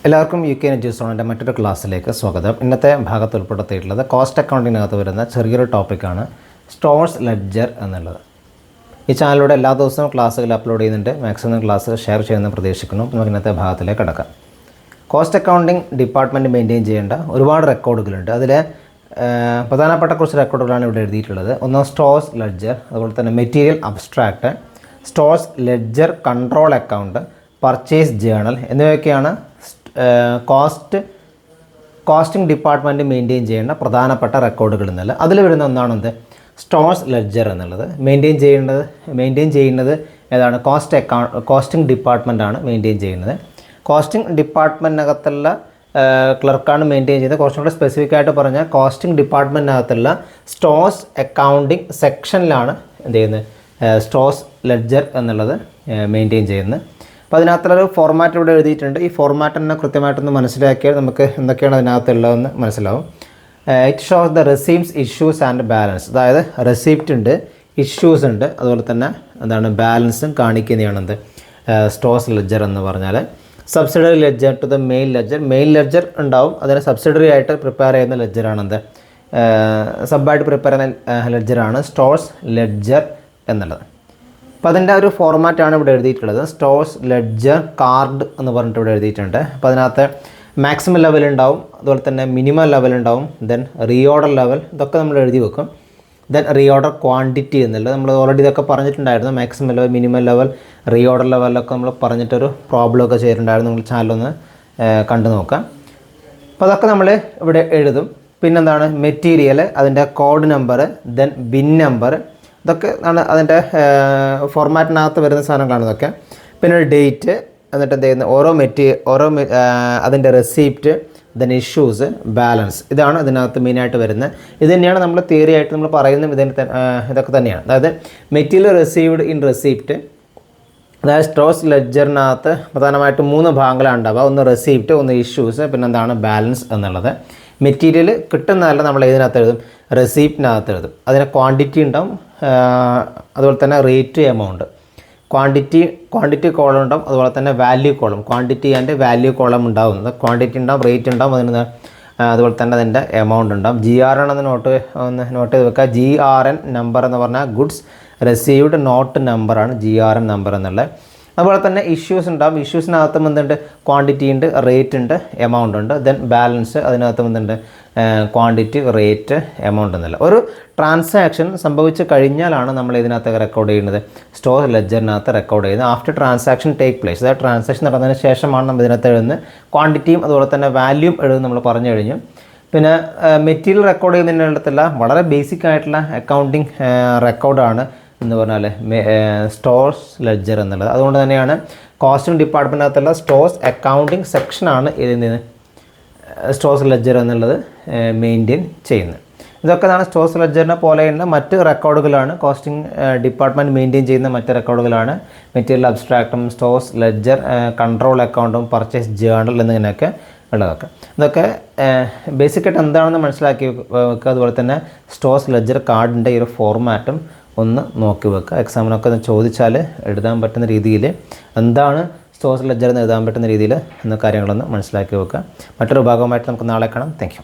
എല്ലാവർക്കും UK എഡ്യൂസോണിൻ്റെ മറ്റൊരു ക്ലാസ്സിലേക്ക് സ്വാഗതം. ഇന്നത്തെ ഭാഗത്ത് ഉൾപ്പെടുത്തിയിട്ടുള്ളത് കോസ്റ്റ് അക്കൗണ്ടിങ്ങിനകത്ത് വരുന്ന ചെറിയൊരു ടോപ്പിക്കാണ് സ്റ്റോഴ്സ് ലെഡ്ജർ എന്നുള്ളത്. ഈ ചാനലിലൂടെ എല്ലാ ദിവസവും ക്ലാസ്സുകൾ അപ്ലോഡ് ചെയ്യുന്നുണ്ട്. മാക്സിമം ക്ലാസ് ഷെയർ ചെയ്യുമെന്ന് പ്രതീക്ഷിക്കുന്നു. നമുക്ക് ഇന്നത്തെ ഭാഗത്തിലേക്ക് കിടക്കാം. കോസ്റ്റ് അക്കൗണ്ടിങ് ഡിപ്പാർട്ട്മെൻറ്റ് മെയിൻറ്റെയിൻ ചെയ്യേണ്ട ഒരുപാട് റെക്കോർഡുകളുണ്ട്. അതിൽ പ്രധാനപ്പെട്ട കുറച്ച് റെക്കോർഡുകളാണ് ഇവിടെ എഴുതിയിട്ടുള്ളത്. ഒന്ന് സ്റ്റോഴ്സ് ലെഡ്ജർ, അതുപോലെ തന്നെ material abstract, stores ledger control account, purchase journal എന്നിവയൊക്കെയാണ് കോസ്റ്റിംഗ് ഡിപ്പാർട്ട്മെൻറ്റ് മെയിൻറ്റെയിൻ ചെയ്യേണ്ട പ്രധാനപ്പെട്ട റെക്കോർഡുകൾ എന്നുള്ളത്. അതിൽ വരുന്ന ഒന്നാണെന്ത് സ്റ്റോഴ്സ് ലെഡ്ജർ എന്നുള്ളത്. മെയിൻറ്റെയിൻ ചെയ്യുന്നത് ഏതാണ്? കോസ്റ്റിംഗ് ഡിപ്പാർട്ട്മെൻറ്റാണ് മെയിൻറ്റെയിൻ ചെയ്യുന്നത്. കോസ്റ്റിംഗ് ഡിപ്പാർട്ട്മെൻറ്റിനകത്തുള്ള ക്ലർക്കാണ് മെയിൻറ്റെയിൻ ചെയ്യുന്നത്. കുറച്ചും കൂടെ സ്പെസിഫിക് ആയിട്ട് പറഞ്ഞാൽ കോസ്റ്റിംഗ് ഡിപ്പാർട്ട്മെൻറ്റിനകത്തുള്ള സ്റ്റോഴ്സ് അക്കൗണ്ടിങ് സെക്ഷനിലാണ് എന്ത് ചെയ്യുന്നത് സ്റ്റോഴ്സ് ലെഡ്ജർ എന്നുള്ളത് മെയിൻറ്റെയിൻ ചെയ്യുന്നത്. അപ്പോൾ അതിനകത്തുള്ളൊരു ഫോർമാറ്റ് ഇവിടെ എഴുതിയിട്ടുണ്ട്. ഈ ഫോർമാറ്റ് തന്നെ കൃത്യമായിട്ടൊന്ന് മനസ്സിലാക്കിയാൽ നമുക്ക് എന്തൊക്കെയാണ് അതിനകത്തുള്ളതെന്ന് മനസ്സിലാവും. It shows the receipts, issues and balance. അതായത് റെസിപ്റ്റ് ഉണ്ട്, ഇഷ്യൂസ് ഉണ്ട്, അതുപോലെ തന്നെ എന്താണ് ബാലൻസും കാണിക്കുന്നതാണെന്ത് സ്റ്റോഴ്സ് ലെഡ്ജർ എന്ന് പറഞ്ഞാൽ. Subsidiary ledger to the main ledger. Main ledger ഉണ്ടാവും, അതിനെ സബ്സിഡറി ആയിട്ട് പ്രിപ്പയർ ചെയ്യുന്ന ലെഡ്ജറാണെന്ത് സബ്ബായിട്ട് പ്രിപ്പയർ ചെയ്യുന്ന ലെഡ്ജറാണ് സ്റ്റോഴ്സ് ലെഡ്ജർ എന്നുള്ളത്. അപ്പോൾ അതിൻ്റെ ഒരു ഫോർമാറ്റാണ് ഇവിടെ എഴുതിയിട്ടുള്ളത്. സ്റ്റോഴ്സ് ലെഡ്ജർ കാർഡ് എന്ന് പറഞ്ഞിട്ട് ഇവിടെ എഴുതിയിട്ടുണ്ട്. അപ്പോൾ അതിനകത്ത് മാക്സിമം ലെവൽ ഉണ്ടാവും, അതുപോലെ തന്നെ മിനിമം ലെവൽ ഉണ്ടാവും, ദെൻ റീഓർഡർ ലെവൽ, ഇതൊക്കെ നമ്മൾ എഴുതി വെക്കും. ദെൻ റീഓർഡർ ക്വാണ്ടിറ്റി എന്നുള്ളത് നമ്മൾ ഓൾറെഡി ഇതൊക്കെ പറഞ്ഞിട്ടുണ്ടായിരുന്നു. Maximum level, minimum level, reorder ലെവലൊക്കെ നമ്മൾ പറഞ്ഞിട്ടൊരു പ്രോബ്ലം ഒക്കെ ചെയ്തിട്ടുണ്ടായിരുന്നു. നിങ്ങൾ ചാനലൊന്ന് കണ്ടു നോക്കാം. അപ്പോൾ അതൊക്കെ നമ്മൾ ഇവിടെ എഴുതും. പിന്നെന്താണ് മെറ്റീരിയൽ, അതിൻ്റെ code number, then bin number, ഇതൊക്കെ ആണ് അതിൻ്റെ ഫോർമാറ്റിനകത്ത് വരുന്ന സാധനങ്ങളാണ് ഇതൊക്കെ. പിന്നെ ഒരു ഡേറ്റ്, എന്നിട്ട് എന്ത് ചെയ്യുന്നത് അതിൻ്റെ റെസിപ്റ്റ്, ദെൻ ഇഷ്യൂസ്, ബാലൻസ്, ഇതാണ് ഇതിനകത്ത് മെയിനായിട്ട് വരുന്നത്. ഇത് തന്നെയാണ് നമ്മൾ തിയറി ആയിട്ട് നമ്മൾ പറയുന്നത്. ഇതൊക്കെ തന്നെയാണ്. അതായത് മെറ്റീരിയൽ റിസീവ്ഡ് ഇൻ റെസിപ്റ്റ്, അതായത് സ്റ്റോഴ്സ് ലെഡ്ജറിനകത്ത് പ്രധാനമായിട്ടും 3 ഭാഗങ്ങളാണ് ഉണ്ടാവുക. ഒന്ന് റെസിപ്റ്റ്, ഒന്ന് ഇഷ്യൂസ്, പിന്നെ എന്താണ് ബാലൻസ് എന്നുള്ളത്. മെറ്റീരിയൽ കിട്ടുന്നതല്ല നമ്മൾ ഇതിനകത്ത് എഴുതും, റെസിപ്റ്റിനകത്ത് എഴുതും. അതിന് ക്വാണ്ടിറ്റി ഉണ്ടാവും, അതുപോലെ തന്നെ റേറ്റ്, എമൗണ്ട്. ക്വാണ്ടിറ്റി കോളം ഉണ്ടാവും, അതുപോലെ തന്നെ value column. Quantity and value column ഉണ്ടാവുന്നത്. ക്വാണ്ടിറ്റി ഉണ്ടാവും, റേറ്റ് ഉണ്ടാവും, അതുപോലെ തന്നെ അതിൻ്റെ എമൗണ്ട് ഉണ്ടാവും. GRN എന്ന് നോട്ട് ചെയ്ത് വെക്കുക. GRN നമ്പർ എന്ന് പറഞ്ഞാൽ ഗുഡ്സ് റിസീവ്ഡ് നോട്ട് നമ്പറാണ് GRN നമ്പർ എന്നുള്ളത്. അതുപോലെ തന്നെ ഇഷ്യൂസ് ഉണ്ടാവും. ഇഷ്യൂസിനകത്തും എന്തുണ്ട്? ക്വാണ്ടിറ്റി ഉണ്ട്, റേറ്റ് ഉണ്ട്, എമൗണ്ട് ഉണ്ട്. ദെൻ ബാലൻസ്, അതിനകത്തും എന്തുണ്ട്? ക്വാണ്ടിറ്റി, റേറ്റ്, എമൗണ്ട് എന്നല്ല. ഒരു ട്രാൻസാക്ഷൻ സംഭവിച്ച് കഴിഞ്ഞാലാണ് നമ്മൾ ഇതിനകത്ത് റെക്കോർഡ് ചെയ്യുന്നത്, സ്റ്റോർ ലെഡ്ജറിനകത്ത് റെക്കോർഡ് ചെയ്യുന്നത്. ആഫ്റ്റർ ട്രാൻസാക്ഷൻ ടേക്ക് പ്ലേസ്, അതായത് ട്രാൻസാക്ഷൻ നടന്നതിന് ശേഷമാണ് നമ്മൾ ഇതിനകത്ത് എഴുതുന്നത്. ക്വാണ്ടിറ്റിയും അതുപോലെ തന്നെ വാല്യൂം എഴുതും നമ്മൾ പറഞ്ഞു കഴിഞ്ഞു. പിന്നെ മെറ്റീരിയൽ റെക്കോർഡ് ചെയ്യുന്നതിനടുത്തുള്ള വളരെ ബേസിക് ആയിട്ടുള്ള അക്കൗണ്ടിങ് റെക്കോർഡാണ് എന്ന് പറഞ്ഞാൽ സ്റ്റോഴ്സ് ലെഡ്ജർ എന്നുള്ളത്. അതുകൊണ്ട് തന്നെയാണ് കോസ്റ്റിംഗ് ഡിപ്പാർട്ട്മെൻറ്റിനകത്തുള്ള സ്റ്റോഴ്സ് അക്കൗണ്ടിങ് സെക്ഷനാണ് ഇതിന് സ്റ്റോഴ്സ് ലെഡ്ജർ എന്നുള്ളത് മെയിൻറ്റെയിൻ ചെയ്യുന്നത്. ഇതൊക്കെയാണ് സ്റ്റോഴ്സ് ലെഡ്ജറിനെ പോലെയുള്ള മറ്റ് റെക്കോർഡുകളാണ്. കോസ്റ്റിംഗ് ഡിപ്പാർട്ട്മെൻറ്റ് മെയിൻറ്റെയിൻ ചെയ്യുന്ന മറ്റ് റെക്കോർഡുകളാണ് മെറ്റീരിയൽ അബ്സ്ട്രാക്റ്റും, സ്റ്റോഴ്സ് ലെഡ്ജർ, കൺട്രോൾ അക്കൗണ്ടും, പർച്ചേസ് ജേണൽ എന്നിങ്ങനെയൊക്കെ ഉള്ളതൊക്കെ. ഇതൊക്കെ ബേസിക്കായിട്ട് എന്താണെന്ന് മനസ്സിലാക്കി വെക്കുക. അതുപോലെ തന്നെ സ്റ്റോഴ്സ് ലെഡ്ജർ കാർഡിൻ്റെ ഈ ഒരു ഫോർമാറ്റും ഒന്ന് നോക്കി വെക്കുക. എക്സാമിനൊക്കെ ചോദിച്ചാൽ എഴുതാൻ പറ്റുന്ന രീതിയിൽ എന്താണ് സ്റ്റോഴ്സ് ലെഡ്ജർ എന്ന് എഴുതാൻ പറ്റുന്ന രീതിയിൽ എന്ന കാര്യങ്ങളൊന്ന് മനസ്സിലാക്കി വെക്കുക. മറ്റൊരു ഭാഗമായിട്ട് നമുക്ക് നാളെ കാണാം. Thank you.